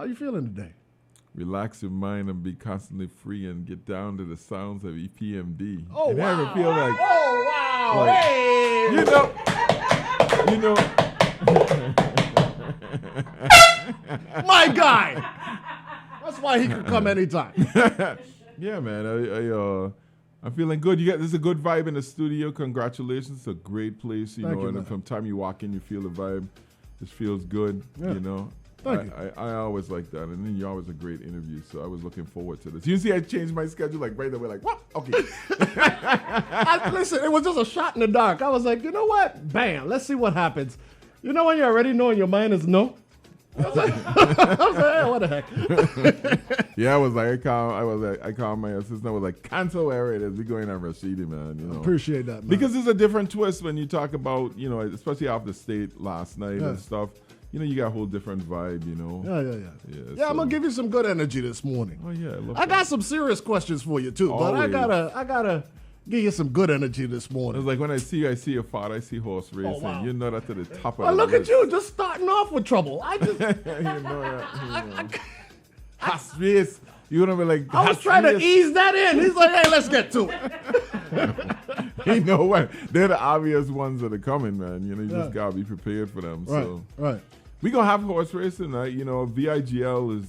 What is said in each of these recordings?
you feeling today? Relax your mind and be constantly free and get down to the sounds of EPMD. Oh, and wow. I ever feel like, oh, wow. like, Hey. you know. My guy. That's why he can come anytime. Yeah, man. I'm feeling good. There's a good vibe in the studio. Congratulations. It's a great place, Thank you, and man. from the time you walk in, you feel the vibe. It feels good, Yeah. Thank you. I always like that. And then you're always a great interview, so I was looking forward to this. You see I changed my schedule like right away, like, what? Okay. Listen, it was just a shot in the dark. I was like, you know what? Bam, let's see what happens. You know when you already know in your mind is no? I was like, hey, what the heck? Yeah, I was like, I called my assistant. I was like, cancel wherever it is. We're going on Rashidi, man. Appreciate that, man. Because it's a different twist when you talk about, especially off the state last night and stuff. You got a whole different vibe, Yeah, I'm gonna give you some good energy this morning. Oh yeah, I got some serious questions for you too, but I gotta give you some good energy this morning. It's like when I see your father, I see horse racing. Oh, wow. You know that to the top of Oh, the look list. at you, just starting off with trouble. I just, You know that. Horse race. You're gonna be like. I was trying to ease that in. He's like, hey, let's get to it. You know what? They're the obvious ones that are coming, man. You just gotta be prepared for them. Right, So right. we gonna have horse racing. VIGL is,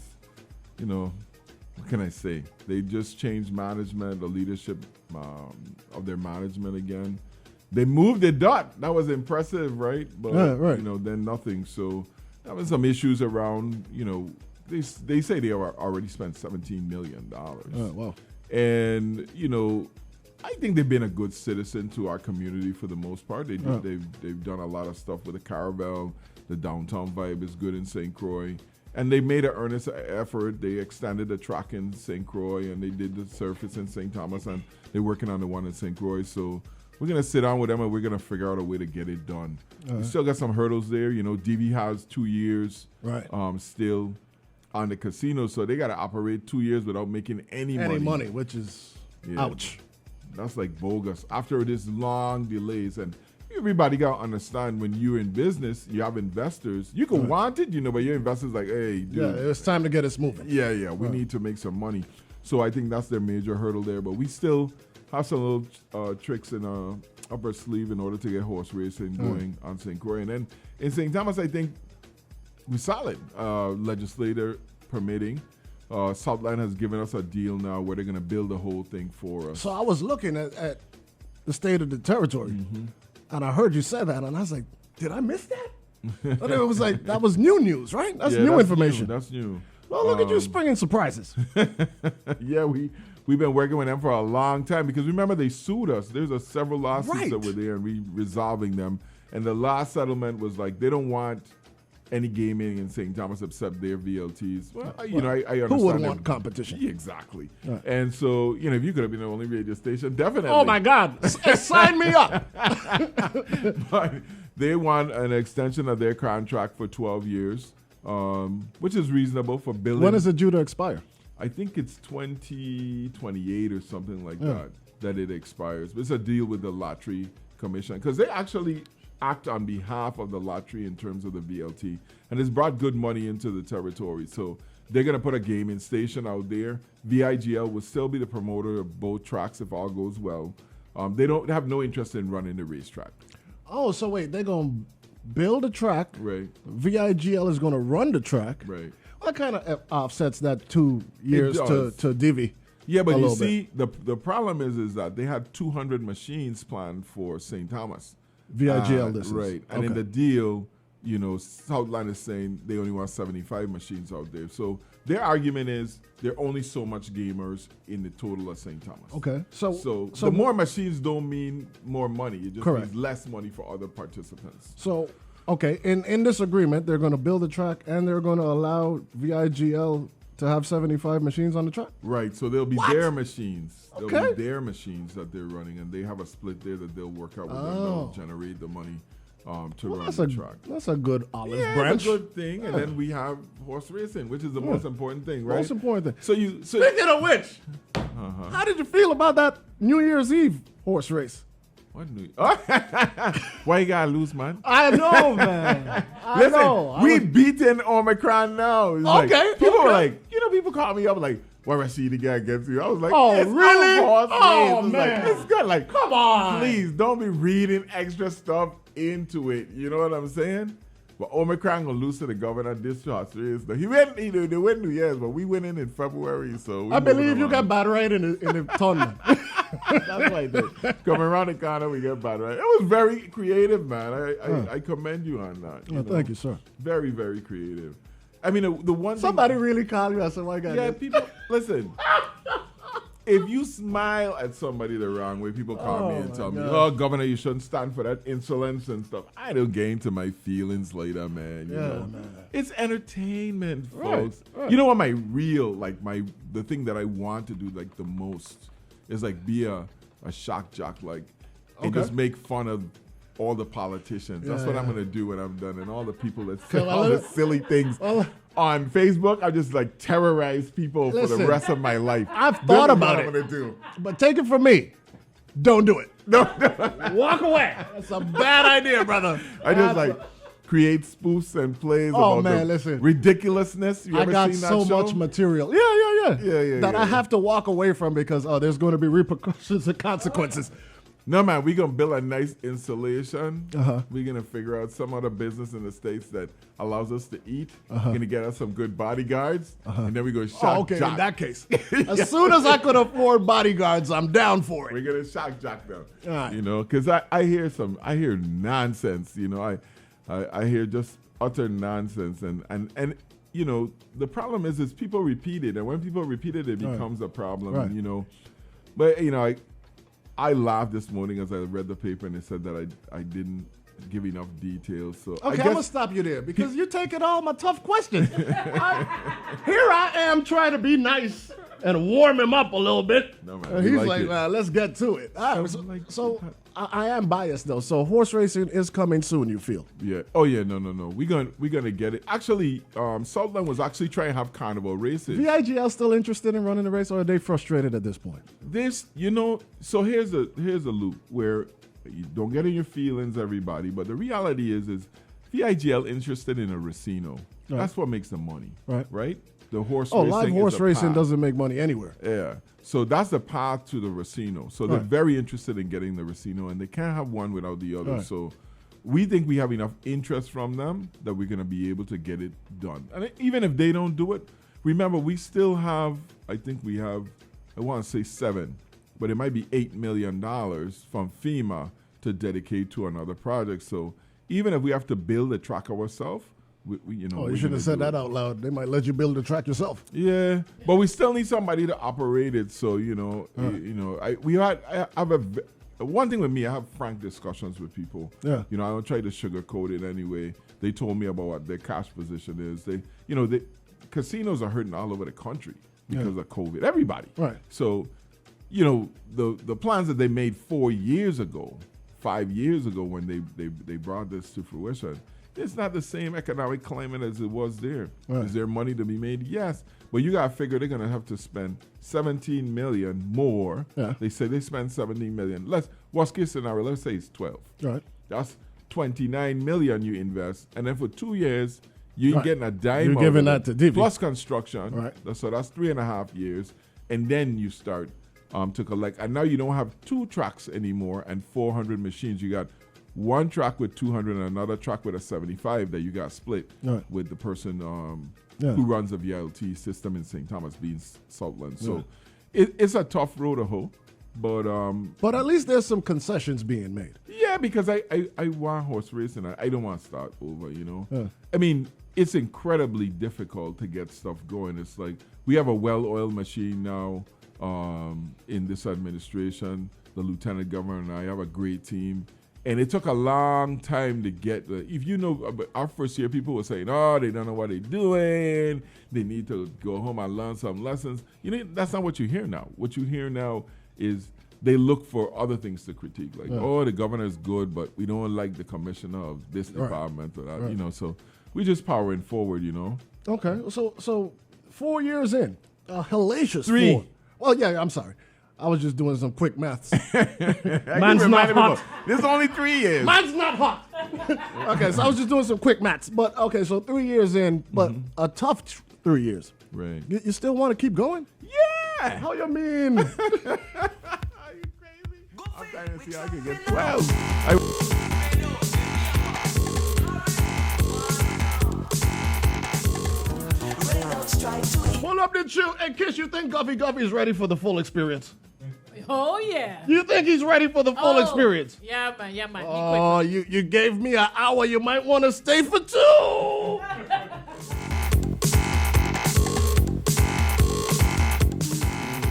what can I say? They just changed management, the leadership of their management again. They moved the dot. That was impressive, right? But right. then nothing. So there was some issues around. They say they already spent $17 million. Wow. And I think they've been a good citizen to our community for the most part. They've done a lot of stuff with the Caravel. The downtown vibe is good in St. Croix. And they made an earnest effort. They extended the track in St. Croix, and they did the surface in St. Thomas, and they're working on the one in St. Croix. So we're going to sit down with them, and we're going to figure out a way to get it done. We still got some hurdles there. DV has 2 years still on the casino, so they got to operate 2 years without making any money. Which is ouch. That's like bogus. After this long delays, and everybody got to understand when you're in business, you have investors. You can want it, but your investors like, hey, dude. Yeah, it's time to get us moving. Yeah, we need to make some money. So I think that's their major hurdle there. But we still have some little tricks in our upper sleeve in order to get horse racing going on St. Croix. And then in St. Thomas, I think we're solid. Legislator permitting. Southline has given us a deal now where they're going to build the whole thing for us. So I was looking at the state of the territory, and I heard you say that, and I was like, did I miss that? But it was like, that was new news, right? That's new information. That's new. Well, look at you springing surprises. Yeah, we've been working with them for a long time because remember they sued us. There's several lawsuits that were there and we resolving them. And the last settlement was like they don't want any gaming in St. Thomas except their VLTs. Well, I understand. Who wouldn't want competition? Yeah, exactly. Right. And so, if you could have been the only radio station, definitely. Oh, my God. Sign me up. But they want an extension of their contract for 12 years, which is reasonable for billing. When is it due to expire? I think it's 2028 or something like that it expires. But it's a deal with the Lottery Commission because they actually act on behalf of the lottery in terms of the VLT, and it's brought good money into the territory. So they're going to put a gaming station out there. VIGL will still be the promoter of both tracks if all goes well. They don't have no interest in running the racetrack. Oh, so wait, they're going to build a track. Right. VIGL is going to run the track. Right. What kind of offsets that 2 years to Divi? Yeah, but you see, the problem is that they had 200 machines planned for St. Thomas. VIGL this is. Right. And in the deal, Southline is saying they only want 75 machines out there. So their argument is there are only so much gamers in the total of St. Thomas. Okay. So the more machines don't mean more money. It just correct. means less money for other participants. So, okay, in this agreement, they're going to build a track and they're going to allow VIGL to have 75 machines on the track? Right. So there'll be their machines. Okay. There'll be their machines that they're running, and they have a split there that they'll work out with them. They'll generate the money to run the track. That's a good olive branch. It's a good thing. And then we have horse racing, which is the most important thing, right? Most important thing. So speaking of which, how did you feel about that New Year's Eve horse race? What New Why you gotta lose, man? I know, man. Listen, we beating Omicron now. It's Okay, like, people okay. are like, people call me up like, what I see the guy against you? I was like, Oh, it's really? Oh, it's man. Like, it's good. Like, Come on. please don't be reading extra stuff into it. You know what I'm saying? But Omicron gonna lose to the governor this short series. They win New Year's, but we win in February. So I believe you got bad right in the ton. That's why they come around the corner, we get bad right. It was very creative, man. I commend you on that. You know? Thank you, sir. Very, very creative. I mean, the one Somebody thing, really called you. I said, "Why got yeah, that?" people listen. If you smile at somebody the wrong way, people call me and tell me, "Oh, Governor, you shouldn't stand for that insolence and stuff." I don't get into my feelings later, man. You know? Man. It's entertainment, Right, folks. right. You know what? My real, the thing that I want to do like the most is like be a shock jock, like, and Okay. just make fun of all the politicians. That's what I'm Yeah. gonna do when I'm done, and all the people that say Well, all the silly things well, on Facebook. I just like terrorize people for the Listen, rest of my life. I've This thought is about what it. I'm gonna do. But take it from me. Don't do it. No, Walk away. That's a bad idea, brother. I just like create spoofs and plays Oh, about man, the listen. ridiculousness. You I ever got seen that so show? much material. Yeah, That yeah. I have to walk away from because there's going to be repercussions and consequences. No, man, we're going to build a nice installation. Uh-huh. We're going to figure out some other business in the States that allows us to eat. We're going to get us some good bodyguards. And then we're going to shock Oh, okay, jock. in that case. As soon as I could afford bodyguards, I'm down for We're it. going to shock jock them. All right. You know, because I hear nonsense. You know, I hear just utter nonsense. And you know, the problem is people repeat it. And when people repeat it, it becomes a problem. Right. You know, but, you know, I laughed this morning as I read the paper and it said that I didn't give enough details. So Okay, I I'm guess going to stop you there because you're taking all my tough questions. Here I am trying to be nice and warm him up a little bit. No, man, And we he's like like, it. well, let's get to it. All right, Like- so I am biased, though. So horse racing is coming soon, you feel? Yeah. Oh yeah. No. We're gonna get it. Actually, Southland was actually trying to have carnival races. VIGL still interested in running the race, or are they frustrated at this point? This, you know, so here's a loop where you don't get in your feelings, everybody. But the reality is VIGL interested in a Racino. Right. That's what makes the money. Right. The horse Oh, racing. live is horse a racing path. doesn't make money anywhere. Yeah. So that's the path to the Racino. So they're Right. very interested in getting the Racino, and they can't have one without the other. Right. So we think we have enough interest from them that we're going to be able to get it done. And even if they don't do it, remember, we still have, I think we have, I want to say 7, but it might be $8 million from FEMA to dedicate to another project. So even if we have to build a track ourselves, we you know. Oh, you we're should have gonna said do that it. out loud. They might let you build the track yourself. Yeah, but we still need somebody to operate it. So you know, I have one thing with me. I have frank discussions with people. Yeah. You know, I don't try to sugarcoat it anyway. They told me about what their cash position is. Casinos are hurting all over the country because of COVID. Everybody. Right. So, you know, the plans that they made 5 years ago, when they brought this to fruition. It's not the same economic climate as it was there. Right. Is there money to be made? Yes. But you got to figure they're going to have to spend $17 million more. Yeah. They say they spend $17 million. Worst case scenario, let's say it's 12. Right. That's $29 million you invest. And then for 2 years, you ain't Right. getting a dime You're out giving of that it. to Divi. Plus construction. Right. So that's 3.5 years. And then you start to collect. And now you don't have 2 tracks anymore and 400 machines. You got one track with 200 and another track with a 75 that you got split Right. with the person Yeah. who runs the VLT system in St. Thomas being Southland. So it's a tough road to hoe. But at least there's some concessions being made. Yeah, because I want horse racing. I don't want to start over, you know. Yeah. I mean, it's incredibly difficult to get stuff going. It's like we have a well-oiled machine now in this administration. The lieutenant governor and I have a great team. And it took a long time to get if you know, our first year, people were saying, oh, they don't know what they're doing. They need to go home and learn some lessons. You know, that's not what you hear now. What you hear now is they look for other things to critique. Like, oh, the governor is good, but we don't like the commissioner of this department or that, you know. So we're just powering forward, you know. Okay, so 4 years in, hellacious 3. 4. Well, yeah, I'm sorry. I was just doing some quick maths. Mine's not hot. This is only 3 years. Mine's not hot. Okay, so I was just doing some quick maths. But, okay, so 3 years in, but a tough 3 years. Right. You still want to keep going? Yeah. How you mean? Are you crazy? I'm trying to see how I can get 12. Pull up the chew and Kiss. You think Guffy's ready for the full experience? Oh, yeah. You think he's ready for the full experience? Yeah, man. Yeah, man. Oh, you gave me an hour. You might want to stay for 2.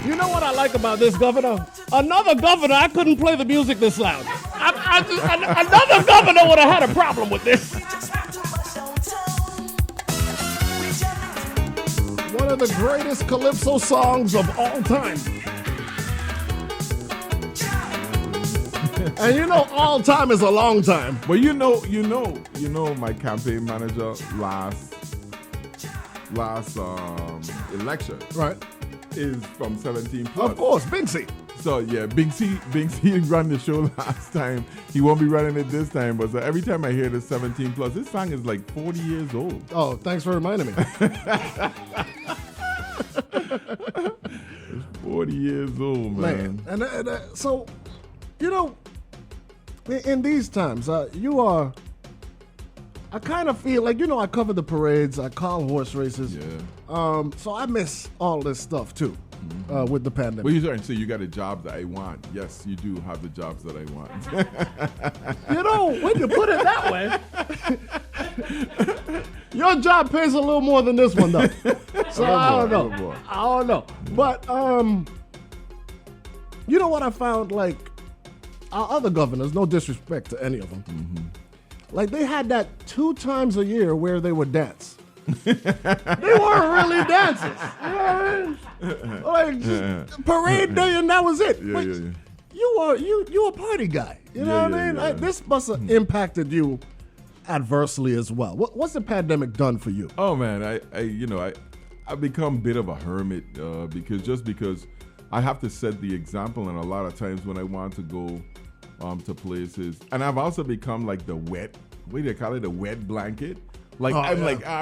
You know what I like about this governor? Another governor, I couldn't play the music this loud. Another governor would have had a problem with this. One of the greatest calypso songs of all time. And you know, all time is a long time. Well, you know, my campaign manager last election, Right. is from 17 plus. Of course, Binksy. So yeah, Binksy ran the show last time. He won't be running it this time. But so every time I hear the 17 plus, this song is like 40 years old. Oh, thanks for reminding me. It's 40 years old, man. And so, you know, in these times, you are. I kind of feel like, you know, I cover the parades, I call horse races. Yeah. So I miss all this stuff too, with the pandemic. Well, you're trying to say you got a job that I want. Yes, you do have the jobs that I want. You know, when you put it that way, your job pays a little more than this one does. So I don't know. But you know what I found? Like our other governors, no disrespect to any of them, like they had that 2 times a year where they would dance. They weren't really dancers. You know what I mean? Like just parade day and that was it. But you a party guy. You know what I mean? This must have impacted you adversely as well. What's the pandemic done for you? Oh man, I've become a bit of a hermit because I have to set the example, and a lot of times when I want to go to places, and I've also become like the wet blanket. Like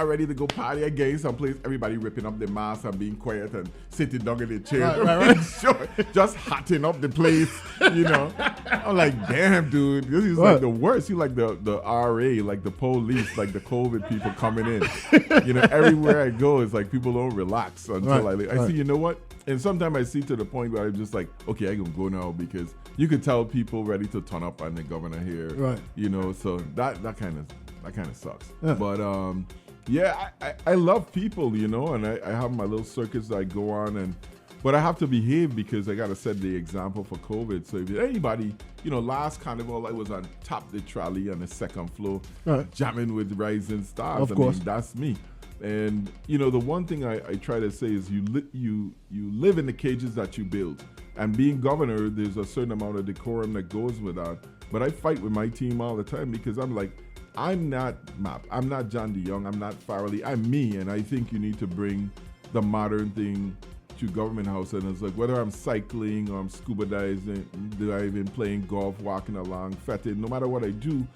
ready to go party again someplace, everybody ripping up their masks and being quiet and sitting down in their chairs. Right. Sure, just hotting up the place, you know. I'm like, damn, dude, this is like the worst. You like the RA, like the police, like the COVID people coming in. You know, everywhere I go, it's like people don't relax until I see, you know what? And sometimes I see to the point where I'm just like, okay, I can go now, because you could tell people ready to turn up on the governor here. Right. You know, so that kind of sucks. Yeah. But I love people, you know, and I have my little circuits that I go on, but I have to behave because I got to set the example for COVID. So if anybody, you know, last carnival I was on top of the trolley on the second floor, jamming with Rising Stars. Of course. That's me. And you know, the one thing I try to say is you live in the cages that you build. And being governor, there's a certain amount of decorum that goes with that. But I fight with my team all the time because I'm like, I'm not Map, I'm not John DeYoung, I'm not Farrelly, I'm me. And I think you need to bring the modern thing to Government House. And it's like, whether I'm cycling or I'm scuba diving, playing golf, walking along, fetting, no matter what I do,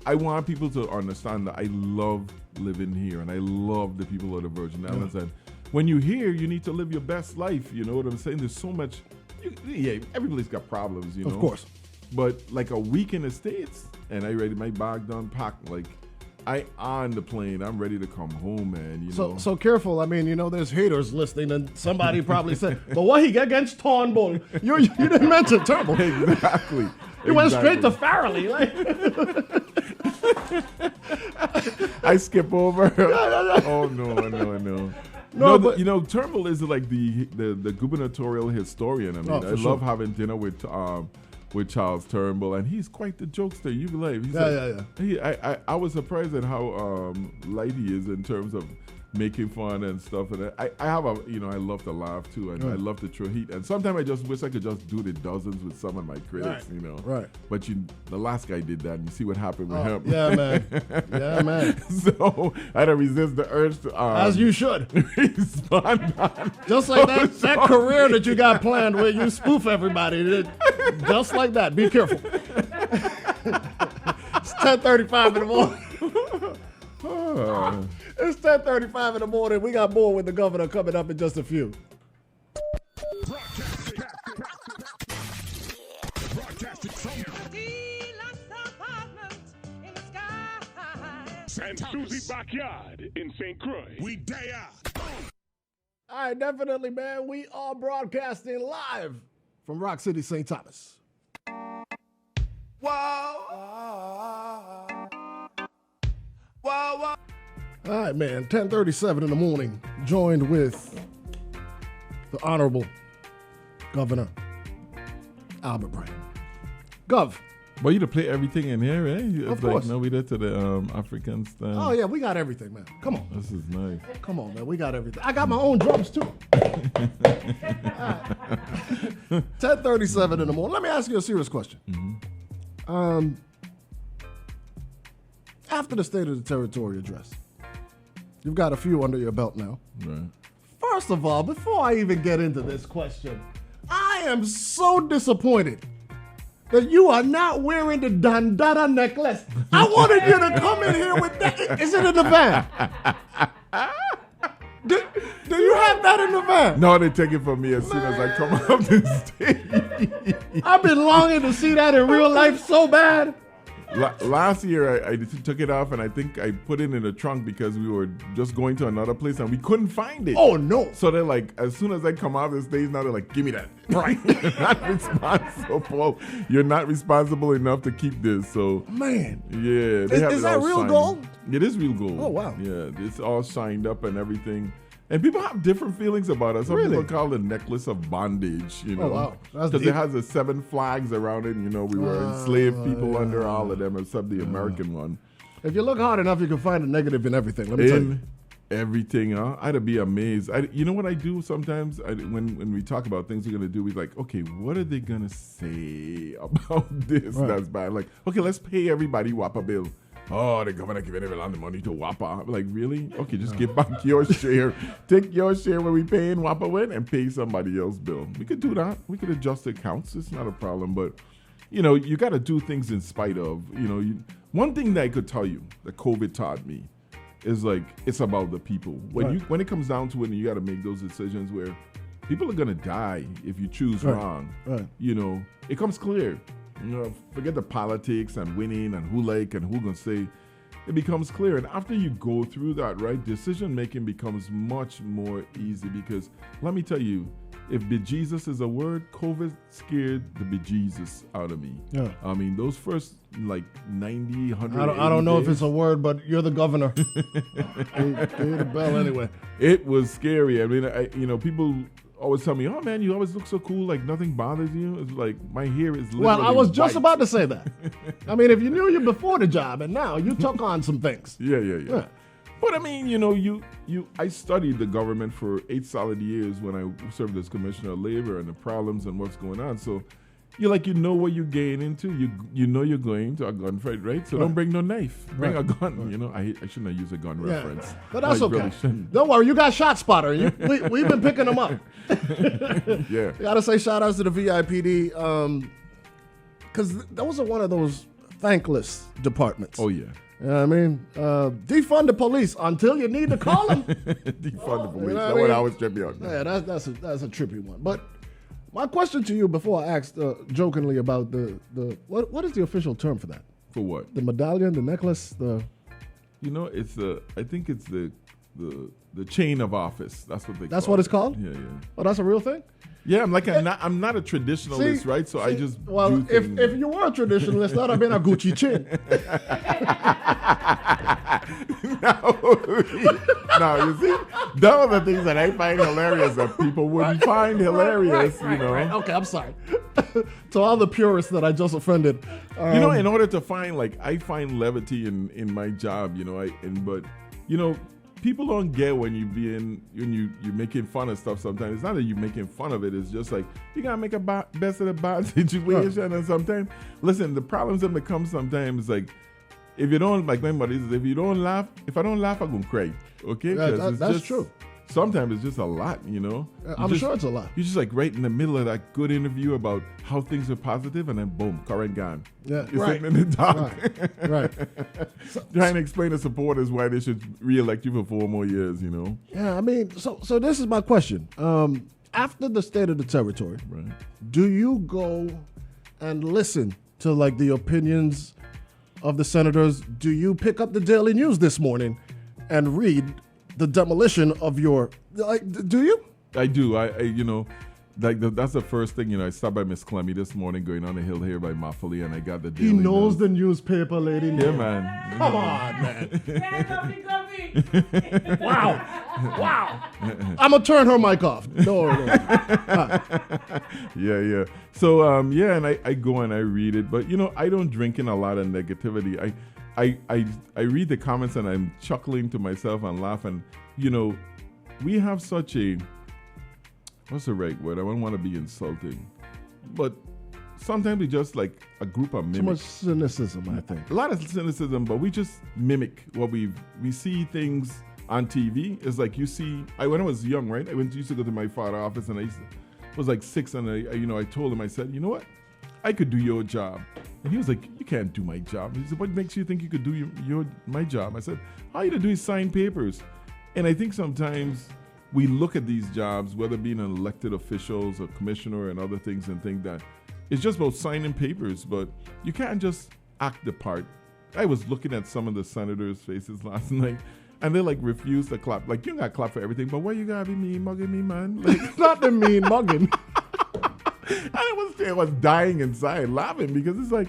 I want people to understand that I love living here and I love the people of the Virgin Islands. And when you're here, you need to live your best life. You know what I'm saying? There's so much. Everybody's got problems, you know. Of course. But like a week in the States, and I ready my bag done packed. Like I on the plane, I'm ready to come home, man. You know. So careful. I mean, you know, there's haters listening, and somebody probably said, "But what he got against Turnbull? You didn't mention Turnbull." Exactly. He went straight to Farrelly. Like. I skip over. Oh no. No, but you know, Turnbull is like the gubernatorial historian. I mean, I love having dinner with Charles Turnbull, and he's quite the jokester. You believe? I was surprised at how light he is in terms of making fun and stuff. And I have a, I love to laugh too, and I love to throw heat. And sometimes I just wish I could just do the dozens with some of my critics, Right. But the last guy did that, and you see what happened with him. Yeah, man. Yeah, man. So I had to resist the urge to as you should respond on just like that career that you got planned where you spoof everybody. Just like that. Be careful. It's 10:35 in the morning. It's 10:35 in the morning. We got more with the governor coming up in just a few. And Susie Backyard in St. Croix. We day out. All right, definitely, man. We are broadcasting live from Rock City, St. Thomas. All right, man. 10:37 in the morning. Joined with the Honorable Governor Albert Bryan. Gov. Well, you to play everything in here, eh? Of course. No, we did to the African style. Oh, yeah, we got everything, man. Come on. This is nice. Come on, man. We got everything. I got my own drums, too. 10:37 in the morning. Let me ask you a serious question. Mm-hmm. After the State of the Territory address, you've got a few under your belt now. Right. First of all, before I even get into this question, I am so disappointed that you are not wearing the Dandara necklace. I wanted you to come in here with that. Is it in the van? Do you have that in the van? No, they take it from me as soon as I come up the stage. I've been longing to see that in real life so bad. Last year, I took it off, and I think I put it in the trunk because we were just going to another place, and we couldn't find it. Oh, no. So they're like, as soon as I come out of the stage, now they're like, give me that. Right. You're not responsible enough to keep this. So, Man. yeah. They have Is it that all real signed. gold? It is real gold. Oh, wow. Yeah, it's all shined up and everything. And people have different feelings about it. Some Really? people call it a necklace of bondage, Oh, wow. That's Because deep. it has the 7 flags around it. We were enslaved people under all of them except the American one. If you look hard enough, you can find a negative in everything. Let me tell you. In everything, I'd be amazed. You know what I do sometimes? When we talk about things we're going to do, we're like, okay, what are they going to say about this that's bad? Like, okay, let's pay everybody WAPA bill. Oh, the governor giving everyone the money to WAPA. Like, really? Okay, just give back your share. Take your share where we paying WAPA with and pay somebody else's bill. We could do that. We could adjust accounts. It's not a problem. But, you got to do things in spite of. One thing that I could tell you that COVID taught me is like, it's about the people. When it comes down to it and you got to make those decisions where people are going to die if you choose wrong, it comes clear. Forget the politics and winning and who like and who gonna say. It becomes clear, and after you go through that, decision making becomes much more easy. Because let me tell you, if bejesus is a word, COVID scared the bejesus out of me. Yeah. I mean, those first 90, 100. I don't know if it's a word, but you're the governor. Pay the bell anyway. It was scary. I mean, people always tell me, oh man, you always look so cool, like nothing bothers you. It's like my hair is literally Well, I was just white. about to say that. I mean, if you knew you before the job and now you took on some things. Yeah. But I mean, I studied the government for 8 solid years when I served as Commissioner of Labor and the problems and what's going on. So what you're getting into. You're going to a gunfight, right? So don't bring no knife. Bring a gun. I shouldn't have used a gun reference. But that's I okay. really shouldn't. Don't worry, you got Shot Spotter. We've been picking them up. Yeah. Gotta say shout outs to the VIPD because those are one of those thankless departments. Oh yeah. You know what I mean? Defund the police until you need to call them. Defund the police. You know That's what I what mean? I always trip me out. Yeah, that's a trippy one. But my question to you before I asked jokingly about the what is the official term for that? For what? The medallion, the necklace, I think it's the chain of office. That's what they That's call what it. it's called? Yeah. Oh, that's a real thing? Yeah, I'm not a traditionalist, right? So I just do if things. if you were a traditionalist, that would have been a Gucci chin. No, you see, those are the things that I find hilarious that people wouldn't find hilarious, Right. Okay, I'm sorry. To all the purists that I just offended. In order to find, I find levity in my job, people don't get when you're making fun of stuff sometimes. It's not that you're making fun of it. It's just like, you got to make a best of the bad situation. And sometimes, listen, the problems that come sometimes, like, if you don't, like my mother says, if I don't laugh, I'm going to cry. Okay? Yeah, that's true. Sometimes it's just a lot, you know? I'm sure it's a lot. You're just like right in the middle of that good interview about how things are positive, and then boom, current gone. Yeah, You're right. sitting in the dark. Right. Trying to explain to supporters why they should re-elect you for 4 more years, you know? Yeah, I mean, so this is my question. After the State of the Territory, Right. do you go and listen to like the opinions of the senators? Do you pick up the Daily News this morning and read the demolition of your, like, do you? I do. I you know, like that's the first thing, you know. I stopped by Miss Clemmy this morning going on the hill here by Maffoli, and I got the Daily He knows News. the newspaper, lady. Yeah, man. Come on, man. Coffee. Wow. I'm going to turn her mic off. No. Yeah. So yeah, and I go and I read it, but you know, I don't drink in a lot of negativity. I read the comments and I'm chuckling to myself and laughing. You know, we have such a, what's the right word? I don't want to be insulting, but sometimes we just like a group of mimics. Too much cynicism, I think. A lot of cynicism, but we just mimic what we see things on TV. It's like you see, when I was young, right? Used to go to my father's office, and I was like 6, and I told him, I said, you know what? I could do your job. And he was like, you can't do my job. He said, what makes you think you could do my job? I said, all you to do is sign papers. And I think sometimes we look at these jobs, whether being an elected officials or commissioner and other things, and think that it's just about signing papers, but you can't just act the part. I was looking at some of the senators' faces last night, and they like refuse to clap. Like, you got to clap for everything, but why you got to be mean mugging me, man? Like, Not the mean mugging. and I was dying inside laughing, because it's like,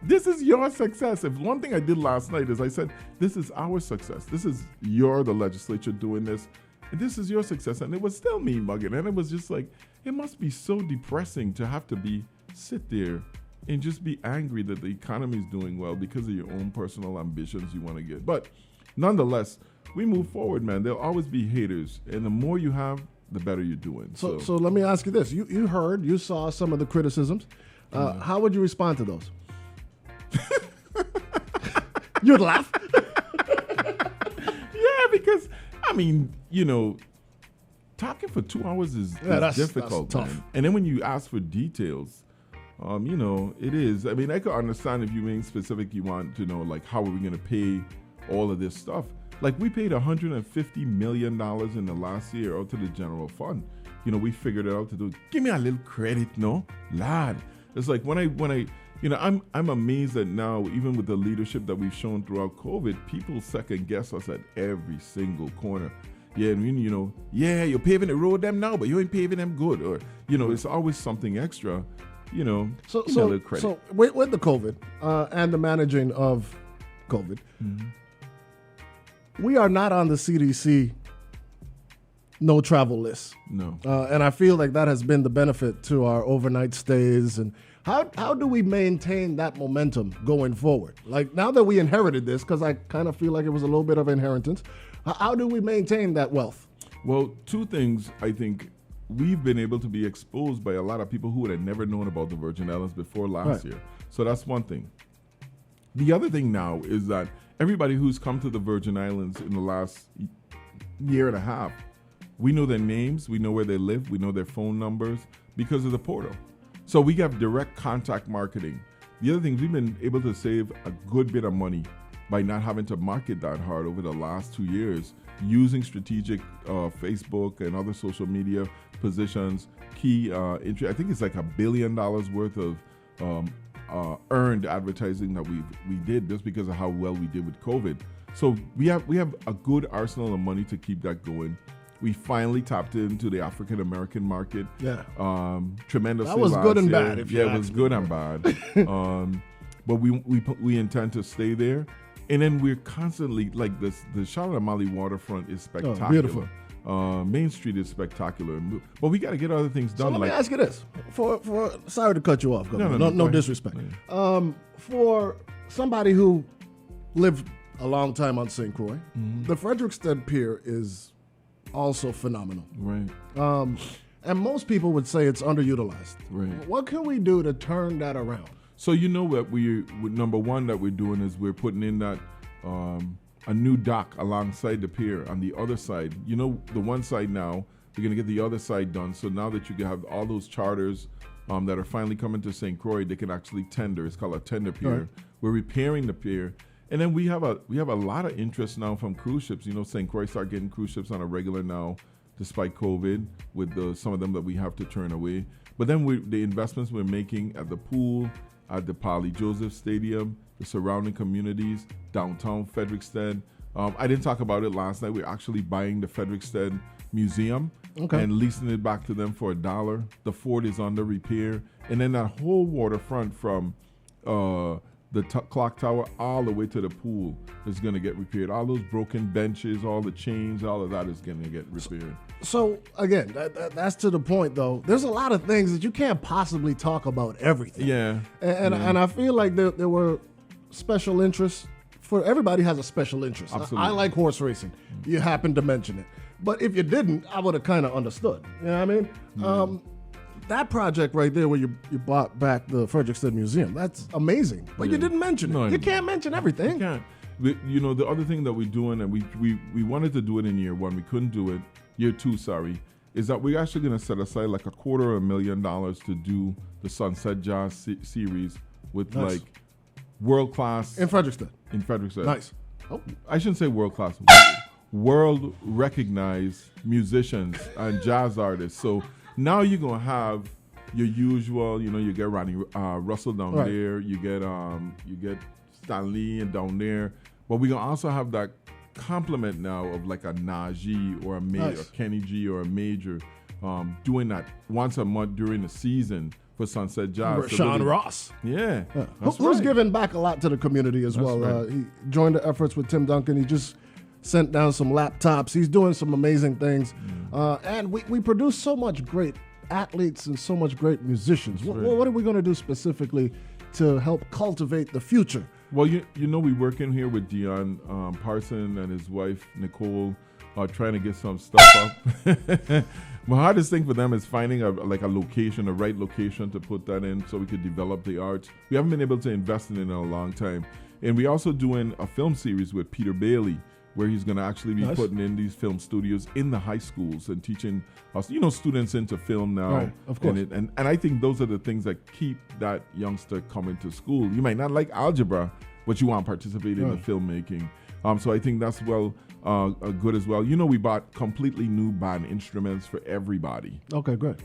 this is your success. If one thing I did last night is I said, this is our success. This is the legislature doing this. And this is your success. And it was still me mugging. And it was just like, it must be so depressing to have to sit there and just be angry that the economy is doing well because of your own personal ambitions you want to get. But nonetheless, we move forward, man. There'll always be haters. And the more you have, the better you're doing. So let me ask you this. You saw some of the criticisms. How would you respond to those? You'd laugh. Yeah, because, I mean, you know, talking for 2 hours is difficult. That's tough. Man. And then when you ask for details, you know, it is. I mean, I could understand if you mean specific, you want to know, like, how are we going to pay all of this stuff? Like, we paid $150 million in the last year out to the general fund. You know, we figured it out to do. Give me a little credit, no? Lad. It's like when I you know, I'm amazed that now, even with the leadership that we've shown throughout COVID, people second guess us at every single corner. Yeah, I mean, you know, yeah, you're paving the road them now, but you ain't paving them good. Or, you know, it's always something extra, you know. So give me a little credit. So with the COVID and the managing of COVID, we are not on the CDC no travel list. No. And I feel like that has been the benefit to our overnight stays. And how do we maintain that momentum going forward? Like, now that we inherited this, because I kind of feel like it was a little bit of inheritance, how do we maintain that wealth? Well, 2 things. I think we've been able to be exposed by a lot of people who had never known about the Virgin Islands before last year. So that's one thing. The other thing now is that everybody who's come to the Virgin Islands in the last year and a half, we know their names, we know where they live, we know their phone numbers because of the portal. So we have direct contact marketing. The other thing, we've been able to save a good bit of money by not having to market that hard over the last 2 years, using strategic Facebook and other social media positions, key entry. I think it's like $1 billion worth of earned advertising that we did just because of how well we did with COVID. So we have a good arsenal of money to keep that going. We finally tapped into the African American market. Yeah. Tremendously. That was good and bad. It was good and bad. But we intend to stay there. And then we're constantly, like, the Charlotte Amalie waterfront is spectacular. Oh, beautiful. Main Street is spectacular. But we got to get other things done. So let me ask you this. Sorry to cut you off, Governor. No disrespect. For somebody who lived a long time on St. Croix. The Frederickstead Pier is also phenomenal. Right. And most people would say it's underutilized. Right. What can we do to turn that around? So you know what number one that we're doing is we're putting in that a new dock alongside the pier on the other side. You know, the one side now, we're gonna get the other side done. So now that you can have all those charters that are finally coming to St. Croix, they can actually tender. It's called a tender pier. Right. We're repairing the pier. And then we have a lot of interest now from cruise ships. You know, St. Croix start getting cruise ships on a regular now, despite COVID, with some of them that we have to turn away. But then the investments we're making at the pool, at the Polly Joseph Stadium, the surrounding communities, downtown Frederickstead. I didn't talk about it last night. We're actually buying the Frederickstead Museum and leasing it back to them for $1. The fort is under repair. And then that whole waterfront from the clock tower all the way to the pool is going to get repaired. All those broken benches, all the chains, all of that is going to get repaired. So again, that's to the point though. There's a lot of things that you can't possibly talk about everything. Yeah. And I feel like there were special interests. For everybody has a special interest. Absolutely. I like horse racing. You happened to mention it. But if you didn't, I would have kind of understood. You know what I mean? That project right there where you bought back the Frederickstead Museum, that's amazing. But you didn't mention it. No, You can't mention everything. You can't. You know, the other thing that we're doing, and we wanted to do it in year one, we couldn't do it, year two, sorry, is that we're actually going to set aside like $250,000 to do the Sunset Jazz series with Nice. like world-class. In Frederickstead. In Frederickstead. Nice. Oh. I shouldn't say world-class. World-recognized musicians and jazz artists. So now you're going to have your usual, you know, you get Ronnie Russell down Right. there, you get Stan Lee and down there, but we're going to also have that complement now of like a Najee or a Nice. or Kenny G or a Major doing that once a month during the season for Sunset Jazz. So Sean really- Ross. Yeah. Who's right. giving back a lot to the community as well. right. He joined the efforts with Tim Duncan. He just sent down some laptops. He's doing some amazing things. And we produce so much great athletes and so much great musicians. What are we going to do specifically to help cultivate the future? Well, you know, we work in here with Dion Parson and his wife, Nicole, trying to get some stuff up. The hardest thing for them is finding a location, a right location to put that in so we could develop the arts. We haven't been able to invest in it in a long time. And we're also doing a film series with Peter Bailey, where he's going to actually be putting in these film studios in the high schools and teaching us, you know, students into film now. Right, of course. And I think those are the things that keep that youngster coming to school. You might not like algebra, but you want to participate in the filmmaking. So I think that's good as well. You know, we bought completely new band instruments for everybody. Okay, great.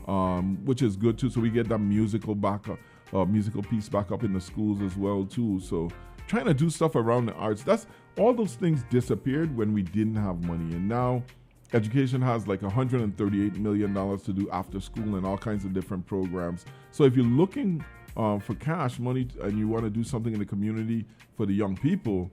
Which is good too. So we get that musical piece back up in the schools as well too. So trying to do stuff around the arts. That's all those things disappeared when we didn't have money, and now education has like $138 million to do after school and all kinds of different programs. So if you're looking for cash money and you want to do something in the community for the young people,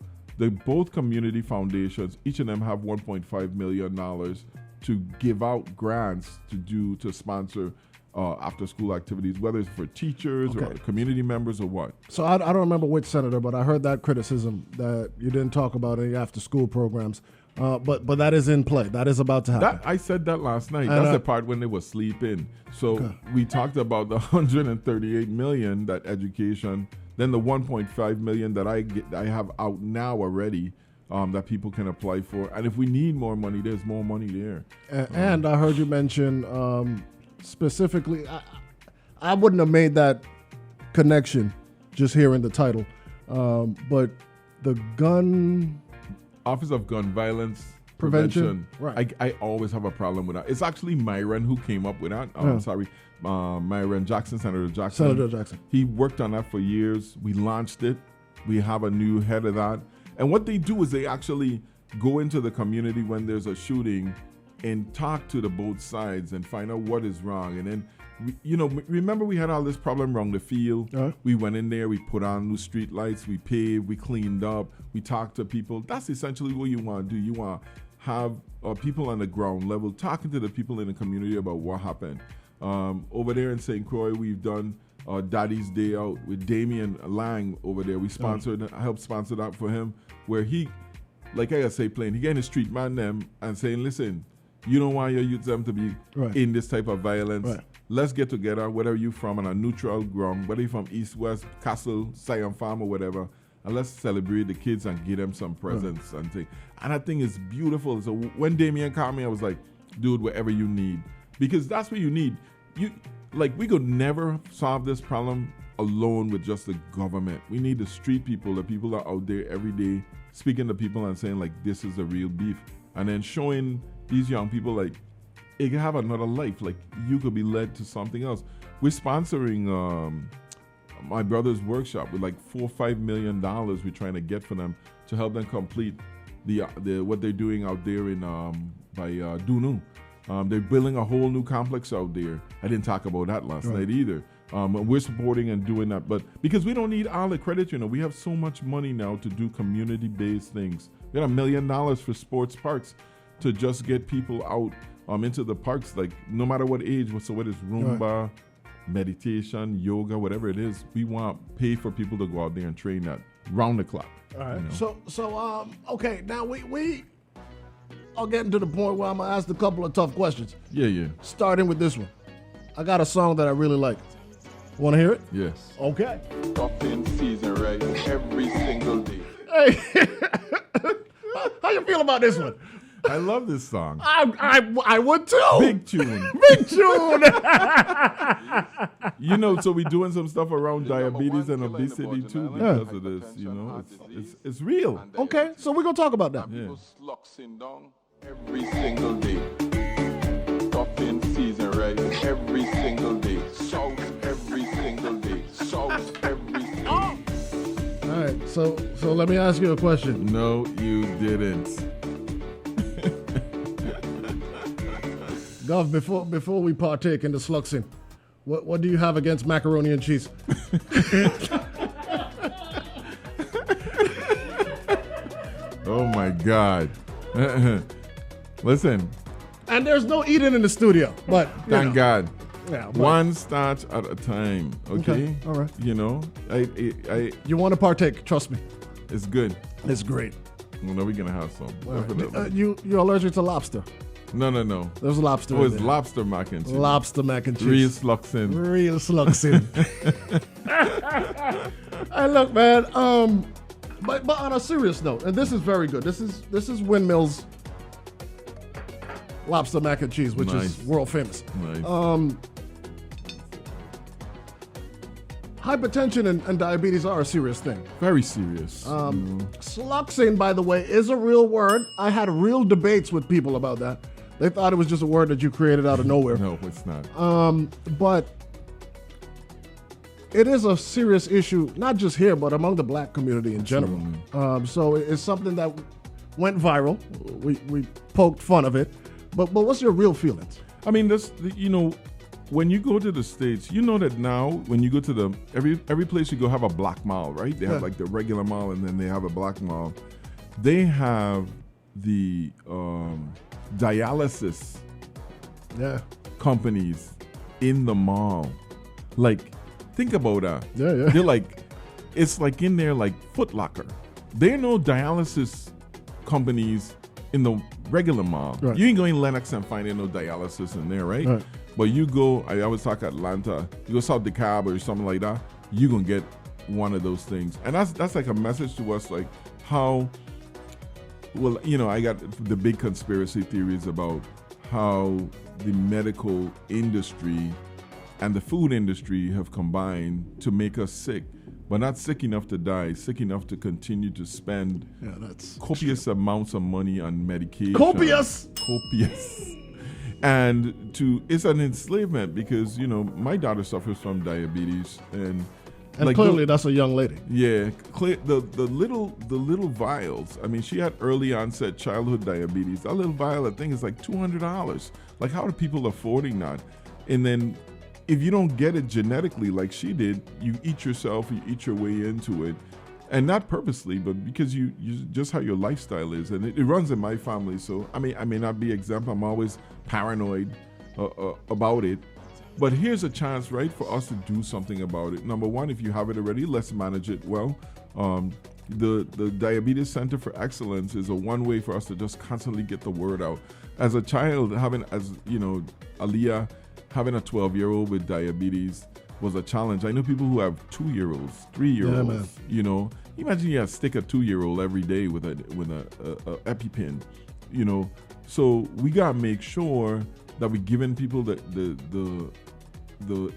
both community foundations, each of them have $1.5 million to give out grants to sponsor after school activities, whether it's for teachers or community members or what. So I don't remember which senator, but I heard that criticism that you didn't talk about any after school programs. But that is in play. That is about to happen. I said that last night. And That's the part when they were sleeping. So we talked about the $138 million that education, then the $1.5 million that I have out now already that people can apply for. And if we need more money, there's more money there. And I heard you mention specifically, I wouldn't have made that connection just hearing the title, but the gun Office of Gun Violence Prevention. Right. I always have a problem with that. It's actually Myron who came up with that. Myron Jackson, Senator Jackson. Senator Jackson. He worked on that for years. We launched it. We have a new head of that. And what they do is they actually go into the community when there's a shooting and talk to the both sides and find out what is wrong. And then, remember we had all this problem around the field. We went in there, we put on new street lights, we paved, we cleaned up, we talked to people. That's essentially what you want to do. You want to have people on the ground level talking to the people in the community about what happened. Over there in St. Croix, we've done Daddy's Day Out with Damian Lang over there. We helped sponsor that for him, where he like I say, plain, he getting the street man them and saying, listen, you don't want your youth them to be in this type of violence. Right. Let's get together, whether you from on a neutral ground, whether you from East, West, Castle, Sion Farm or whatever, and let's celebrate the kids and give them some presents and things. And I think it's beautiful. So when Damien called me, I was like, dude, whatever you need. Because that's what you need. We could never solve this problem alone with just the government. We need the street people, the people that are out there every day speaking to people and saying like, this is the real beef. And then showing these young people like, it can have another life. Like you could be led to something else. We're sponsoring my brother's workshop with like $4 or $5 million we're trying to get for them to help them complete the what they're doing out there in by Dunu. They're building a whole new complex out there. I didn't talk about that last night either. We're supporting and doing that, but because we don't need all the credit, we have so much money now to do community-based things. We got $1 million for sports parks to just get people out into the parks, like no matter what age, so whether it's Roomba, meditation, yoga, whatever it is, we want pay for people to go out there and train that round the clock. All right. Okay, now we are getting to the point where I'm gonna ask a couple of tough questions. Yeah. Starting with this one. I got a song that I really like. Want to hear it? Yes. Okay. Up in season, right? Every single day. Hey, how you feel about this one? I love this song. I would too. Big tune. Big tune. So we're doing some stuff around diabetes and obesity too because of this. It's real. Okay, so we're gonna talk about that. Yeah. Every single day. Up in season, right? Every single day. Shout every single day. Shout every single day. All right, so let me ask you a question. No, you didn't. Gov, before we partake in the sluxing, what do you have against macaroni and cheese? Oh my God. Listen. And there's no eating in the studio, but Thank God. Yeah, but, one starch at a time. Okay. All right. I you want to partake? Trust me. it's good. It's great. Well, no, we're gonna have some. Definitely. You're allergic to lobster. No. There's lobster. Oh, in it's there. lobster mac and cheese. Lobster mac and cheese. Real sluxin. Real sluxin. Hey, look, man. But on a serious note, and this is very good. This is Windmill's lobster mac and cheese, which is world famous. Nice. Hypertension and diabetes are a serious thing. Very serious. Sluxing, by the way, is a real word. I had real debates with people about that. They thought it was just a word that you created out of nowhere. No, it's not. But it is a serious issue, not just here, but among the black community in general. So it's something that went viral. We poked fun of it. But what's your real feelings? I mean, when you go to the States, you know that now when you go to every place you go have a black mall, right? They have like the regular mall and then they have a black mall. They have the dialysis companies in the mall. Like, think about that. Yeah. They're like, it's like in there like Foot Locker. There are no dialysis companies in the regular mall. Right. You ain't going to Lenox and find no dialysis in there, right? But you go, I always talk Atlanta, you go South DeKalb or something like that, you're going to get one of those things. And that's like a message to us, like how, well, I got the big conspiracy theories about how the medical industry and the food industry have combined to make us sick, but not sick enough to die, sick enough to continue to spend copious amounts of money on medication. Copious. And it's an enslavement because, my daughter suffers from diabetes and like clearly that's a young lady. Yeah. The little vials. I mean, she had early onset childhood diabetes. That little vial, I think, is like $200. Like, how are people affording that? And then if you don't get it genetically like she did, you eat yourself, you eat your way into it. And not purposely, but because you just how your lifestyle is. And it runs in my family. So, I may not be exempt. I'm always paranoid about it. But here's a chance, right, for us to do something about it. Number one, if you have it already, let's manage it well. The Diabetes Center for Excellence is a one way for us to just constantly get the word out. As a child, Aliyah, having a 12-year-old with diabetes was a challenge. I know people who have 2-year-olds, 3-year-olds. Imagine you have to stick a 2-year-old every day with a EpiPen. So we gotta make sure that we're giving people the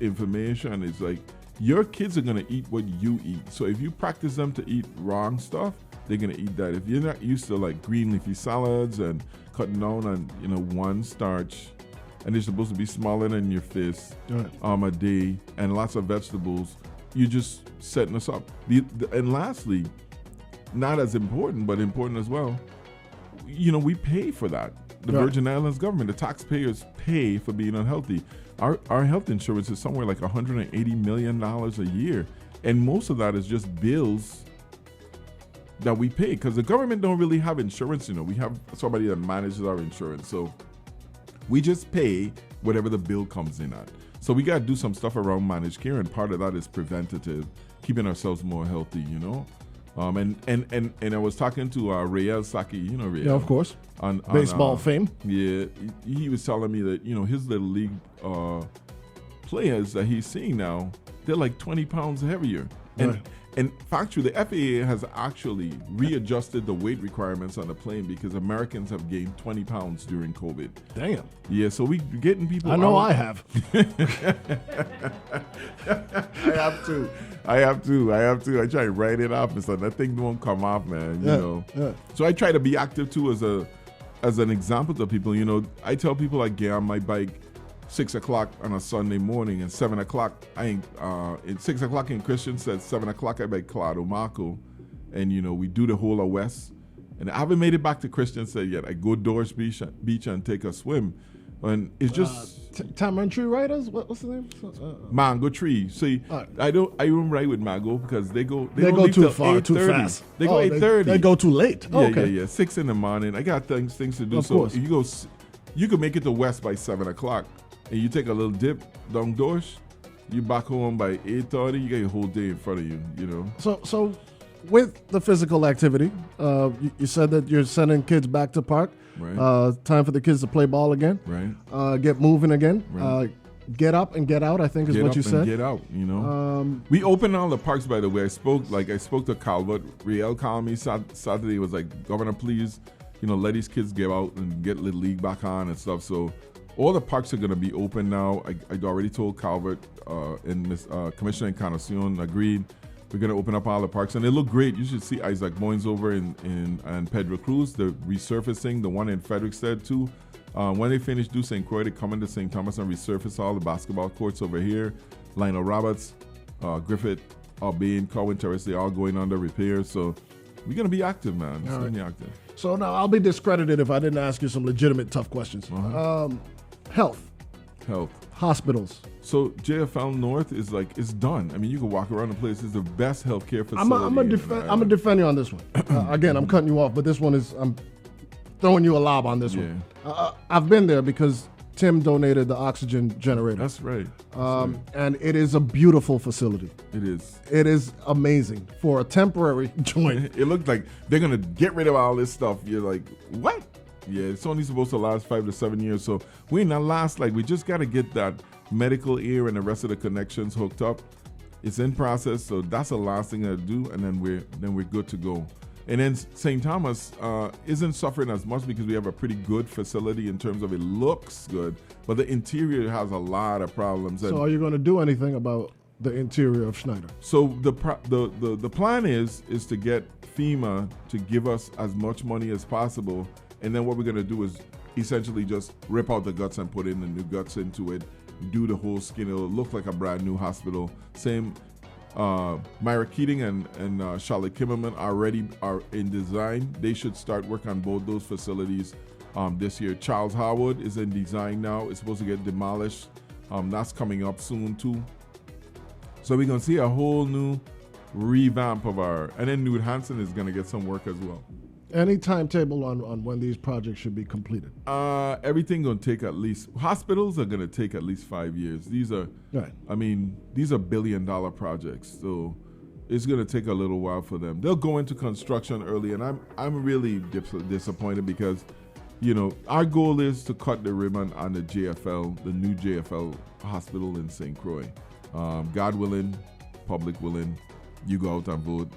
information. It's like, your kids are gonna eat what you eat. So if you practice them to eat wrong stuff, they're gonna eat that. If you're not used to like green leafy salads and cutting down on one starch, and they're supposed to be smaller than your fist a day, and lots of vegetables, you're just setting us up. And lastly, not as important, but important as well, we pay for that. The Virgin Islands government, the taxpayers pay for being unhealthy. Our health insurance is somewhere like $180 million a year. And most of that is just bills that we pay, because the government don't really have insurance. We have somebody that manages our insurance. So we just pay whatever the bill comes in at. So we got to do some stuff around managed care, and part of that is preventative, keeping ourselves more healthy, And I was talking to Rael Saki, Rael. Yeah, of course. On baseball fame. Yeah, he was telling me that, his little league players that he's seeing now, they're like 20 pounds heavier. And factually, the FAA has actually readjusted the weight requirements on the plane because Americans have gained 20 pounds during COVID. Damn. Yeah, so we getting people. I know I have. I have to. I try to write it off, and so that thing won't come off, man. Yeah. So I try to be active too, as an example to people. I tell people I get on my bike 6 o'clock on a Sunday morning, and 7 o'clock, at 6 o'clock in Christian said 7 o'clock I bike Clado Marco, and we do the whole of West. And I haven't made it back to Christian said yet. I go Doris Beach and take a swim. And it's just Tamarind Tree Riders. What's the name? Mango Tree. See, right. I don't ride with Mango because they go too far, too fast. They go 8:30. They go too late. Yeah, Okay. yeah. 6 in the morning. I got things to do. Of so course. you can make it to West by 7 o'clock, and you take a little dip down Doris. You back home by 8:30. You got your whole day in front of you. So with the physical activity, you said that you're sending kids back to park. Right. Time for the kids to play ball again. Right. Get moving again. Right. Get up and get out, I think is Get what up you and said. Get out, We opened all the parks, by the way. I spoke to Calvert. Riel called me Saturday, was like, Governor, please, let these kids get out and get Little League back on and stuff. So all the parks are going to be open now. I already told Calvert, and Commissioner Encarnacion agreed. We're going to open up all the parks, and they look great. You should see Isaac Boynes over in Pedro Cruz. The resurfacing, the one in Frederickstead too. When they finish do St. Croix, they come into St. Thomas and resurface all the basketball courts over here. Lionel Roberts, Griffith, Albane, Cowan Terrace, they all going under repair. So we're going to be active, man. It's going to be active. So now I'll be discredited if I didn't ask you some legitimate tough questions. Health. Hospitals. So JFL North is like, it's done. I mean, you can walk around the place. It's the best healthcare facility. I'm gonna defend you on this one. Again, I'm cutting you off, but this one is, I'm throwing you a lob on this one. I've been there because Tim donated the oxygen generator. That's right. And it is a beautiful facility. It is. It is amazing for a temporary joint. It looked like they're gonna get rid of all this stuff. You're like, what? Yeah, it's only supposed to last 5 to 7 years. So we not last. Like, we just got to get that medical ear and the rest of the connections hooked up. It's in process, so that's the last thing to do, and then we're good to go. And then St. Thomas isn't suffering as much because we have a pretty good facility in terms of it looks good, but the interior has a lot of problems. So are you going to do anything about the interior of Schneider? So the plan is to get FEMA to give us as much money as possible. And then what we're going to do is essentially just rip out the guts and put in the new guts into it, do the whole skin. It'll look like a brand new hospital. Same, Myra Keating and Charlotte Kimmerman already are in design. They should start work on both those facilities this year. Charles Harwood is in design now. It's supposed to get demolished. That's coming up soon too. So we're going to see a whole new revamp of and then Newt Hansen is going to get some work as well. Any timetable on when these projects should be completed? Everything going to take at least, hospitals are going to take at least 5 years. These are, right. I mean, these are $1 billion projects. So it's going to take a little while for them. They'll go into construction early, and I'm really disappointed because, you know, our goal is to cut the ribbon on the JFL, the new JFL hospital in St. Croix. God willing, public willing, you go out and vote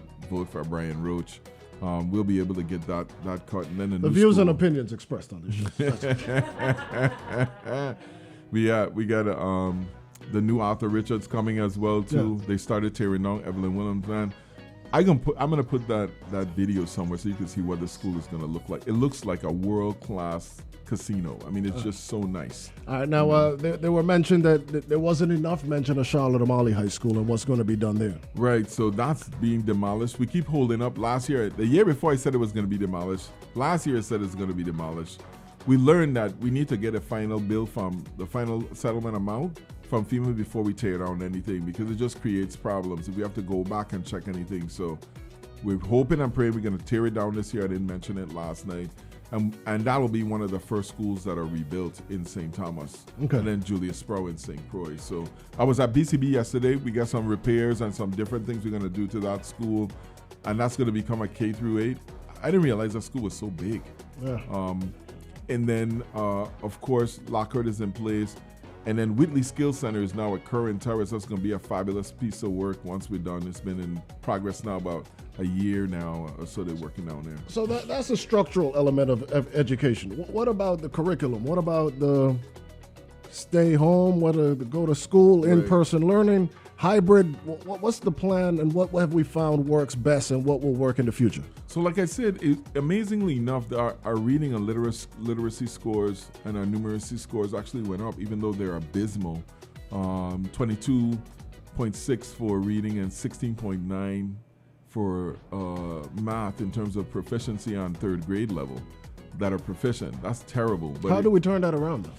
for Bryan Roach. We'll be able to get that cut. And then the views and opinions expressed on this show. we got the new Arthur Richards coming as well too. Yeah. They started tearing down Evelyn Williams, man. I'm gonna put that video somewhere so you can see what the school is gonna look like. It looks like a world-class casino. I mean, it's just so nice. All right, now they were mentioned that there wasn't enough mention of Charlotte O'Malley High School and what's going to be done there. Right, so that's being demolished. We keep holding up. The year before I said it was going to be demolished. Last year I said it's going to be demolished. We learned that we need to get a final bill from the final settlement amount from FEMA before we tear down anything, because it just creates problems if we have to go back and check anything. So we're hoping and praying we're going to tear it down this year. I didn't mention it last night. And that will be one of the first schools that are rebuilt in St. Thomas. Okay. And then Julius Sproul in St. Croix. So I was at BCB yesterday. We got some repairs and some different things we're going to do to that school. And that's going to become a K through 8. I didn't realize that school was so big. Yeah. And then, of course, Lockhart is in place. And then Whitley Skills Center is now at Curran Terrace. That's going to be a fabulous piece of work once we're done. It's been in progress now about a year now, so they're working down there. So that's a structural element of education. What about the curriculum? What about the stay home, whether to go to school, in-person learning, hybrid? What's the plan, and what have we found works best, and what will work in the future? So like I said, amazingly enough, our reading and literacy scores and our numeracy scores actually went up, even though they're abysmal. 22.6 for reading and 16.9 for math in terms of proficiency on third grade level that are proficient. That's terrible. But how do we turn that around, though?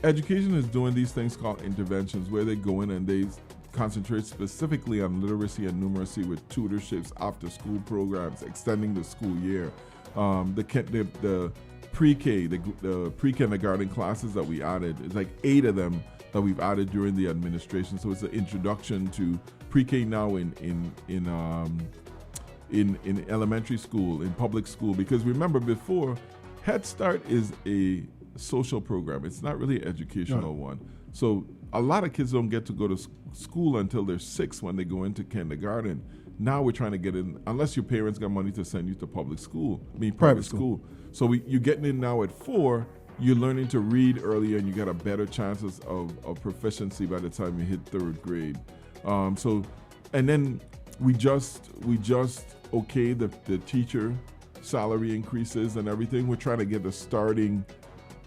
Education is doing these things called interventions, where they go in and they concentrate specifically on literacy and numeracy with tutorships, after school programs, extending the school year. The pre-K, the pre-kindergarten classes that we added, it's like 8 of them that we've added during the administration. So it's an introduction to pre-K now in elementary school, in public school. Because remember, before, Head Start is a social program. It's not really an educational one. So a lot of kids don't get to go to school until they're 6 when they go into kindergarten. Now we're trying to get in, unless your parents got money to send you to public school, private school. So you're getting in now at 4. You're learning to read earlier, and you got a better chances of proficiency by the time you hit 3rd grade. And then we just okayed the teacher salary increases and everything. We're trying to get the starting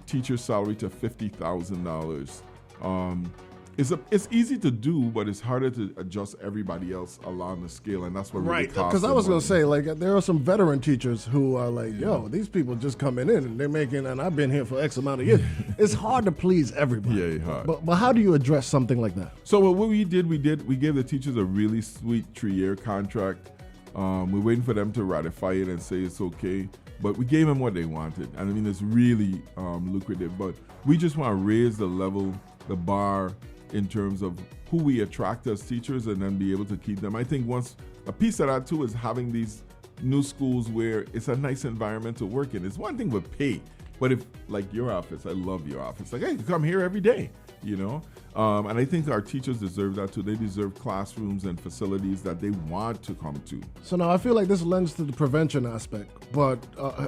teacher salary to $50,000. It's easy to do, but it's harder to adjust everybody else along the scale, and that's what really costs. Because I was going to say, like, there are some veteran teachers who are like, yo, these people just coming in and they're making, and I've been here for X amount of years. It's hard to please everybody. Yeah, hard. But how do you address something like that? So what we gave the teachers a really sweet 3-year contract. We're waiting for them to ratify it and say it's okay. But we gave them what they wanted. And I mean, it's really lucrative. But we just want to raise the level, the bar, in terms of who we attract as teachers and then be able to keep them. I think a piece of that too is having these new schools where it's a nice environment to work in. It's one thing with pay, but if, like your office, I love your office. Like, hey, you come here every day, you know? And I think our teachers deserve that too. They deserve classrooms and facilities that they want to come to. So now I feel like this lends to the prevention aspect, but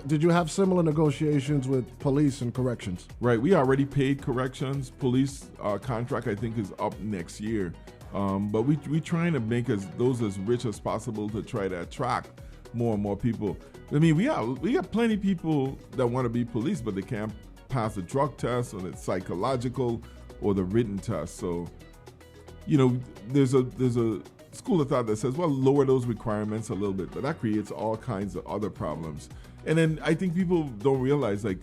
did you have similar negotiations with police and corrections? Right, we already paid corrections. Police contract I think is up next year. But we trying to make those as rich as possible to try to attract more and more people. I mean, we got plenty of people that want to be police, but they can't pass the drug test or the psychological or the written test. So, you know, there's a school of thought that says, well, lower those requirements a little bit, but that creates all kinds of other problems. And then I think people don't realize, like,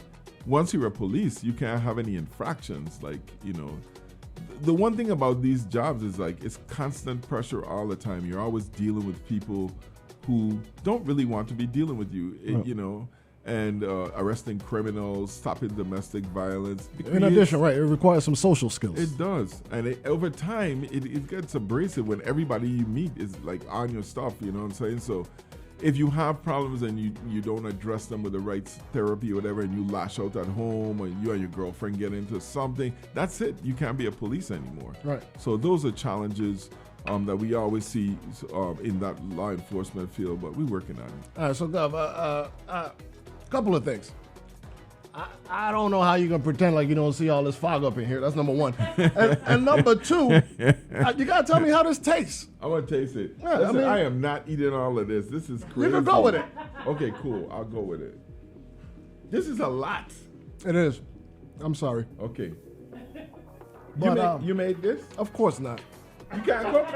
once you're a police, you can't have any infractions. Like, you know, the one thing about these jobs is, like, it's constant pressure all the time. You're always dealing with people who don't really want to be dealing with you, you know. and arresting criminals, stopping domestic violence. In addition, right, it requires some social skills. It does. And over time, it gets abrasive when everybody you meet is like on your stuff, you know what I'm saying? So if you have problems and you don't address them with the right therapy or whatever, and you lash out at home, or you and your girlfriend get into something, that's it. You can't be a police anymore. Right. So those are challenges that we always see in that law enforcement field, but we're working on it. All right, so Gov, couple of things. I don't know how you're going to pretend like you don't see all this fog up in here. That's number one. And number two, you got to tell me how this tastes. I want to taste it. Yeah, Listen, I am not eating all of this. This is crazy. You can go with it. Okay, cool. I'll go with it. This is a lot. It is. I'm sorry. Okay. But, You made this? Of course not. You can't cook?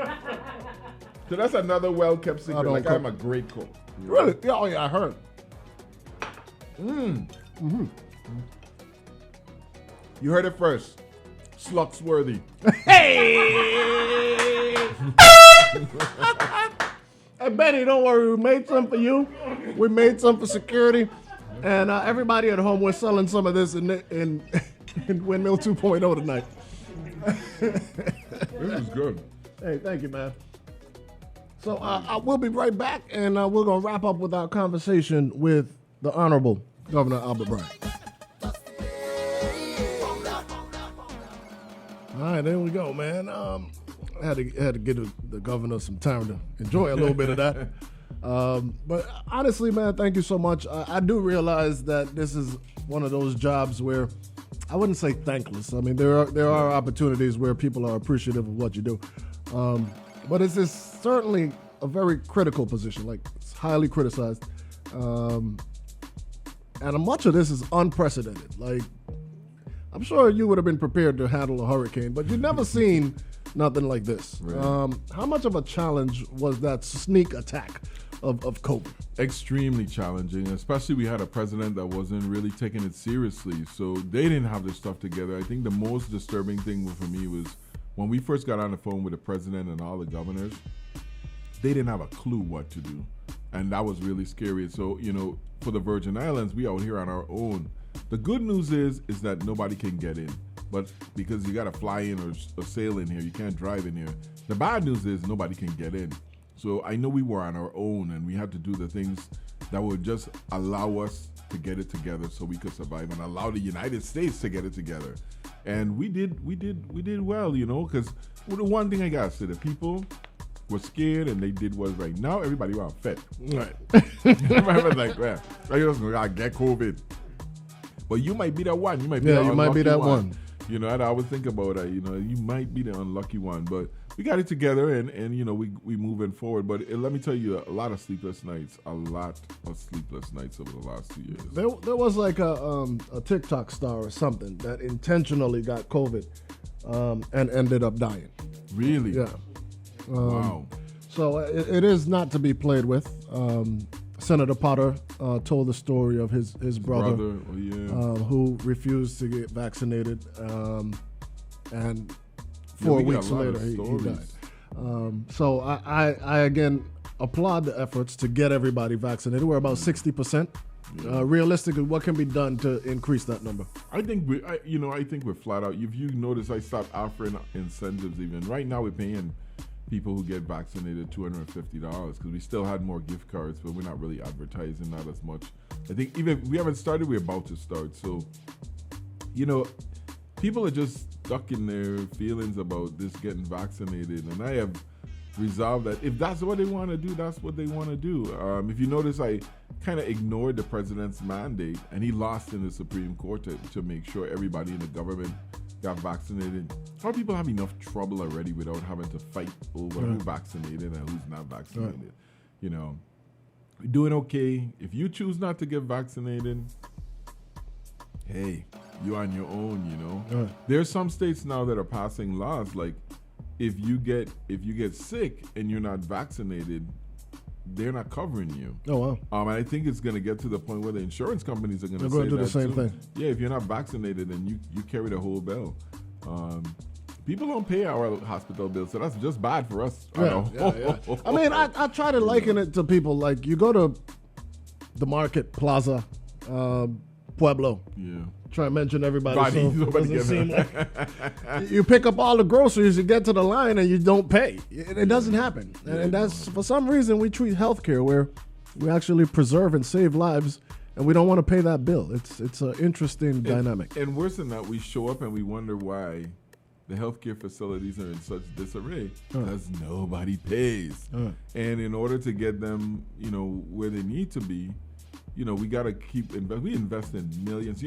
So that's another well-kept secret. don't Like, cook. I'm a great cook. You know? Really? Yeah, oh, yeah, I heard. You heard it first. Sluxworthy. Hey! Hey, Betty, don't worry. We made some for you. We made some for security. And everybody at home, we're selling some of this in Windmill 2.0 tonight. This is good. Hey, thank you, man. So I will be right back, and we're going to wrap up with our conversation with the Honorable Governor Albert Bryan. All right, there we go, man. I had to give the governor some time to enjoy a little bit of that. But honestly, man, thank you so much. I do realize that this is one of those jobs where I wouldn't say thankless. I mean, there are opportunities where people are appreciative of what you do. But it's certainly a very critical position. Like, it's highly criticized. And much of this is unprecedented. Like, I'm sure you would have been prepared to handle a hurricane, but you've never seen nothing like this. Right. How much of a challenge was that sneak attack of COVID? Extremely challenging, especially we had a president that wasn't really taking it seriously. So they didn't have their stuff together. I think the most disturbing thing for me was when we first got on the phone with the president and all the governors, they didn't have a clue what to do. And that was really scary. So, you know, for the Virgin Islands, we out here on our own. The good news is that nobody can get in. But because you got to fly in or sail in here, you can't drive in here. The bad news is nobody can get in. So I know we were on our own and we had to do the things that would just allow us to get it together so we could survive and allow the United States to get it together. And we did well, you know, because the one thing I got to say, the people were scared and they did what's right. Now everybody want fit. Right. Everybody's like, well, I just gotta get COVID. But you might be that one. You might be that one. You know, and I always think about that. You know, you might be the unlucky one, but we got it together, and you know, we moving forward. But let me tell you, a lot of sleepless nights over the last 2 years. There was like a TikTok star or something that intentionally got COVID and ended up dying. Really? Yeah. Wow. So it is not to be played with. Senator Potter told the story of his brother who refused to get vaccinated, and 4 weeks later he died. So I again applaud the efforts to get everybody vaccinated. We're about 60%. Realistically, what can be done to increase that number? I think we're flat out. If you notice, I stopped offering incentives. Even right now, we're paying people who get vaccinated $250 because we still had more gift cards, but we're not really advertising that as much. I think even we haven't started, we're about to start. So, you know, people are just stuck in their feelings about this getting vaccinated, and I have resolved that if that's what they want to do, that's what they want to do. If you notice, I kind of ignored the president's mandate, and he lost in the Supreme Court to make sure everybody in the government got vaccinated. How people have enough trouble already without having to fight over who's vaccinated and who's not vaccinated. Right. You know, you're doing okay. If you choose not to get vaccinated, hey, you're on your own, you know. Right. There's some states now that are passing laws like if you get sick and you're not vaccinated, they're not covering you. Oh wow! And I think it's going to get to the point where the insurance companies are going to do the same thing. Yeah, if you're not vaccinated, then you carry the whole bill. People don't pay our hospital bills, so that's just bad for us. Yeah. I mean, I try to liken it to people like you go to the market plaza Pueblo. Yeah. Try to mention everybody. Body, So nobody it doesn't gets seem like you pick up all the groceries, you get to the line, and you don't pay. It doesn't happen. And that's, for some reason, we treat healthcare where we actually preserve and save lives, and we don't want to pay that bill. It's an interesting dynamic. And worse than that, we show up and we wonder why the healthcare facilities are in such disarray because nobody pays. And in order to get them, where they need to be, we got to keep we invest in millions.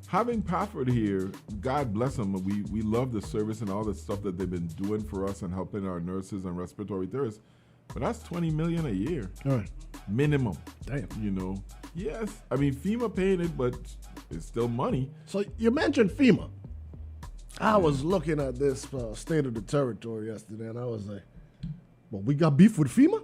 Having Pafford here, God bless them. We love the service and all the stuff that they've been doing for us and helping our nurses and respiratory therapists. But that's $20 million a year, minimum. Damn. Yes. I mean, FEMA paid it, but it's still money. So you mentioned FEMA. I was looking at this State of the Territory yesterday, and I was like, well, we got beef with FEMA?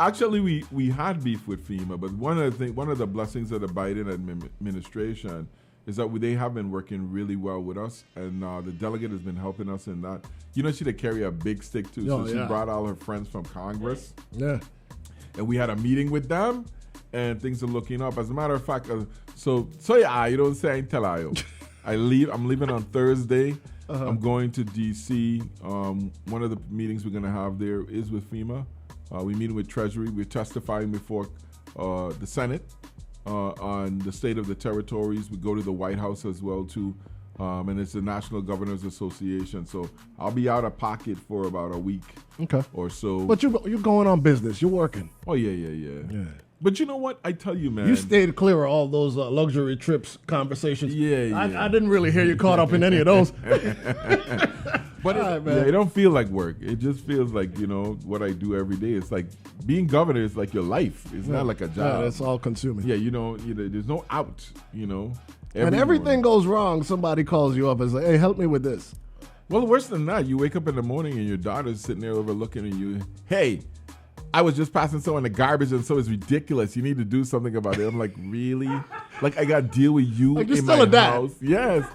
Actually, we had beef with FEMA, but one of the blessings of the Biden administration is that they have been working really well with us, and the delegate has been helping us in that. She did carry a big stick too, so she brought all her friends from Congress. Yeah. And we had a meeting with them, and things are looking up. As a matter of fact, you don't say I ain't tell you. I'm leaving on Thursday. I'm going to D.C. One of the meetings we're going to have there is with FEMA. We're meeting with Treasury. We're testifying before the Senate on the state of the territories. We go to the White House as well, too. And it's the National Governors Association. So I'll be out of pocket for about a week or so. But you're going on business. You're working. Oh, yeah. But you know what? I tell you, man. You stayed clear of all those luxury trips conversations. Yeah. I didn't really hear you caught up in any of those. But it don't feel like work. It just feels like, what I do every day. It's like being governor is like your life. It's not like a job. Yeah, it's all consuming. Yeah, there's no out, And everything goes wrong, somebody calls you up and says, hey, help me with this. Well, worse than that, you wake up in the morning and your daughter's sitting there overlooking at you. Hey, I was just passing someone the garbage and so it's ridiculous. You need to do something about it. I'm like, really? Like I got to deal with you like in my house? Yes.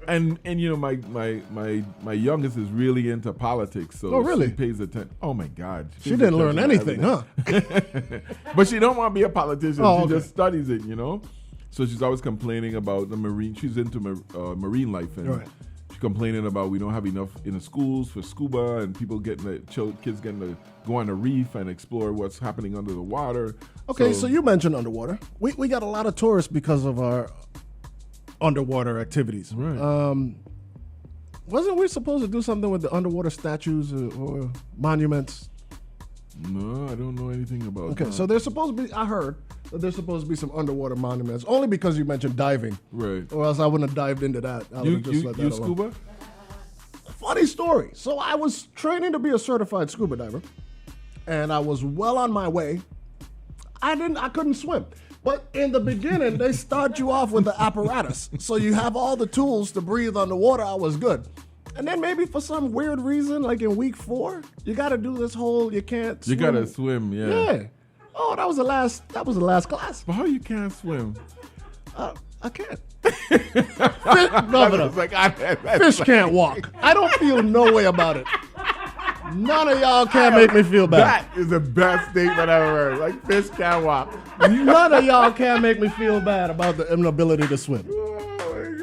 And my youngest is really into politics, so she pays attention. Oh my God, she didn't learn anything, huh? But she don't want to be a politician. She just studies it, So she's always complaining about the marine. She's into marine life, and she's complaining about we don't have enough in the schools for scuba, and people kids getting to go on the reef and explore what's happening under the water. Okay, so you mentioned underwater. We got a lot of tourists because of our underwater activities. Right. Wasn't we supposed to do something with the underwater statues or monuments? No, I don't know anything about that. Okay, so there's supposed to be, I heard that there's supposed to be some underwater monuments, only because you mentioned diving. Right. Or else I wouldn't have dived into that. I would have just let that alone. Scuba? Funny story. So I was training to be a certified scuba diver, and I was well on my way. I couldn't swim. But in the beginning, they start you off with the apparatus. So you have all the tools to breathe underwater. I was good. And then maybe for some weird reason, like in week 4, you got to do this whole, you can't swim. You got to swim, yeah. Yeah. Oh, that was the last class. But how you can't swim? I can't. Governor, fish can't walk. I don't feel no way about it. None of y'all can't make me feel bad. That is the best statement I've ever heard. Like, fish can't walk. None of y'all can't make me feel bad about the inability to swim.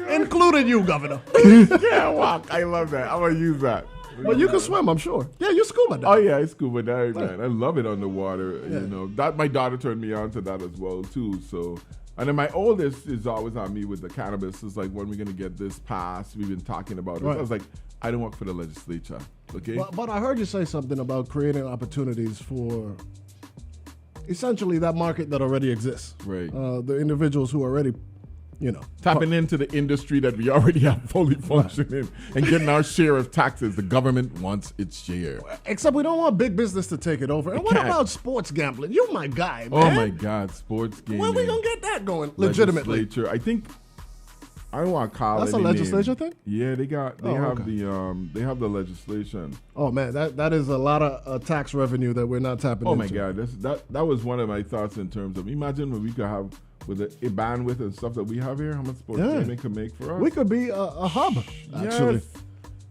Including you, Governor. Can't walk. I love that. I'm going to use that. But you can swim, I'm sure. Yeah, you scuba dive. Oh, yeah, I scuba dive, man. I love it underwater. Yeah. That my daughter turned me on to that as well, too. So, and then my oldest is always on me with the cannabis. It's like, when are we going to get this passed? We've been talking about it. Right. So I was like, I don't work for the legislature. Okay. But I heard you say something about creating opportunities for essentially that market that already exists. Right. The individuals who already, tapping into the industry that we already have fully functioning and getting our share of taxes. The government wants its share. Except we don't want big business to take it over. And what about sports gambling? You're my guy, man. Oh my God, sports gaming. When are we gonna get that going legitimately? Legislature. I think. I don't want to call it. That's a legislature thing? Yeah, they have the legislation. Oh man, that is a lot of tax revenue that we're not tapping into. Oh my God, that was one of my thoughts in terms of imagine what we could have with the bandwidth and stuff that we have here, how much sports gaming could make for us. We could be a hub, actually. Yes.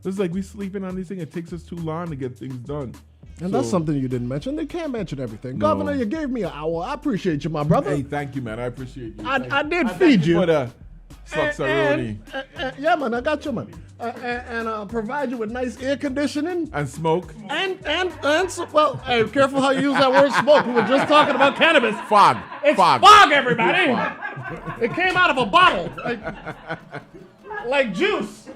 It's like we sleeping on these things. It takes us too long to get things done. And that's something you didn't mention. They can't mention everything. No. Governor, you gave me an hour. I appreciate you, my brother. Hey, thank you, man. I appreciate you. I did Thank feed you. for the Sluxaroni. Yeah, man, I got you, man. And I'll provide you with nice air conditioning. And smoke. Well, hey, careful how you use that word smoke. We were just talking about cannabis. Fog. It's Fog. fog, everybody. Fog. It came out of a bottle. Like juice.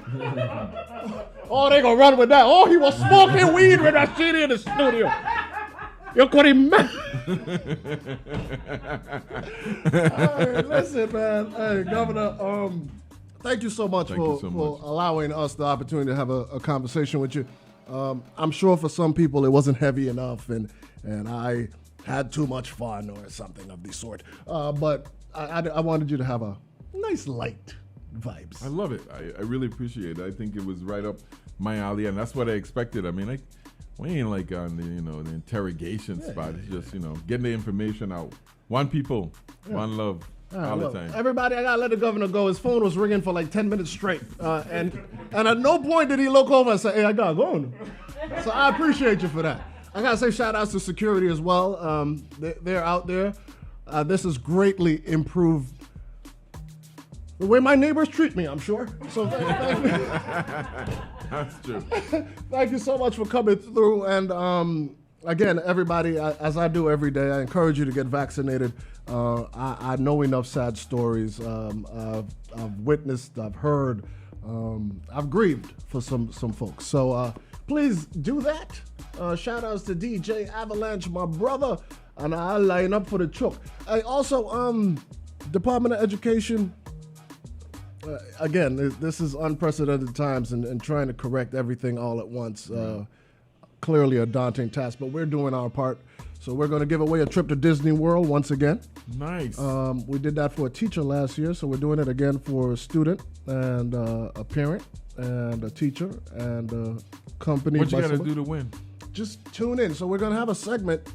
Oh, they gonna run with that. Oh, he was smoking weed with that shit in the studio. You could imagine. Hey, listen, man. Hey, Governor, thank you so much for allowing us the opportunity to have a conversation with you. I'm sure for some people it wasn't heavy enough and I had too much fun or something of the sort. But I wanted you to have a nice light vibes. I love it. I really appreciate it. I think it was right up my alley, and that's what I expected. I mean, we ain't like on the interrogation spot. It's just getting the information out. One people, one love, all the time. Everybody, I gotta let the governor go. His phone was ringing for like 10 minutes straight, and at no point did he look over and say, "Hey, I gotta go." So I appreciate you for that. I gotta say shout outs to security as well. They're out there. This has greatly improved the way my neighbors treat me, I'm sure. So thank you. That's true. Thank you so much for coming through. And again, everybody, as I do every day, I encourage you to get vaccinated. I know enough sad stories. I've witnessed, I've heard, I've grieved for some folks. So please do that. Shout outs to DJ Avalanche, my brother, and I'll line up for the choke. I also, Department of Education, again, this is unprecedented times and trying to correct everything all at once. Clearly a daunting task, but we're doing our part. So we're going to give away a trip to Disney World once again. Nice. We did that for a teacher last year, so we're doing it again for a student and a parent and a teacher and a company. What you got to do to win? Just tune in. So we're going to have a segment,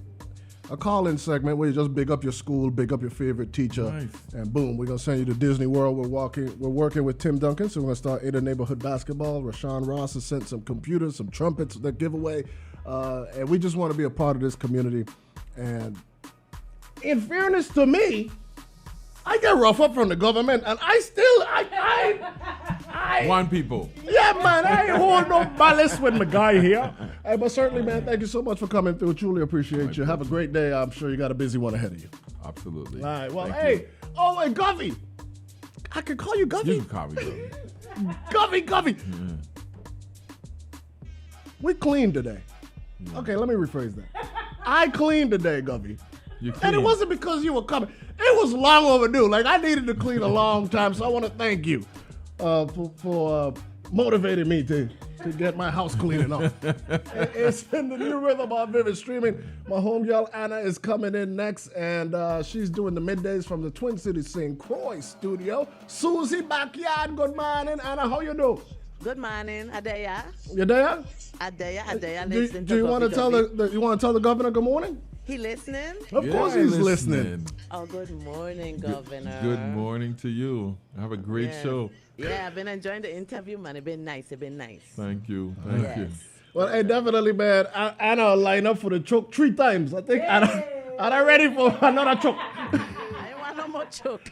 a call-in segment where you just big up your school, big up your favorite teacher, Nice. and boom, we're gonna send you to Disney World. We're working with Tim Duncan, so we're gonna start inter-neighborhood basketball. Rashawn Ross has sent some computers, some trumpets that giveaway, and we just want to be a part of this community. And in fairness to me, I get rough up from the government, and I One people. yeah, man, I ain't hold no balance with my guy here. Hey, but certainly, man, thank you so much for coming through. Truly appreciate you. Have a great day. I'm sure you got a busy one ahead of you. Absolutely. All right, well, Thank hey. you. Oh, and Govey. I can call you Govey. You can call me Govey. We cleaned today. Okay, let me rephrase that. I cleaned today, Govey. And it wasn't because you were coming. It was long overdue. Like, I needed to clean a long time, so I want to thank you for motivating me to get my house clean enough. It's in the new rhythm of Vivid Streaming. My homegirl Anna is coming in next, and she's doing the middays from the Twin Cities St. Croix studio. Susie Backyard, good morning. Anna, how you do? Good morning, Adaya. You there? Adaya, Do listen you want to tell the governor good morning? He listening? Of course he's listening. Oh, good morning, Governor. Good morning to you. Have a great show. Yeah, I've been enjoying the interview, man. It's been nice. Thank you. Thank you. Well, hey, definitely, man. Anna will line up for the choke 3 times. I think Anna ready for another choke. I don't want no more choke.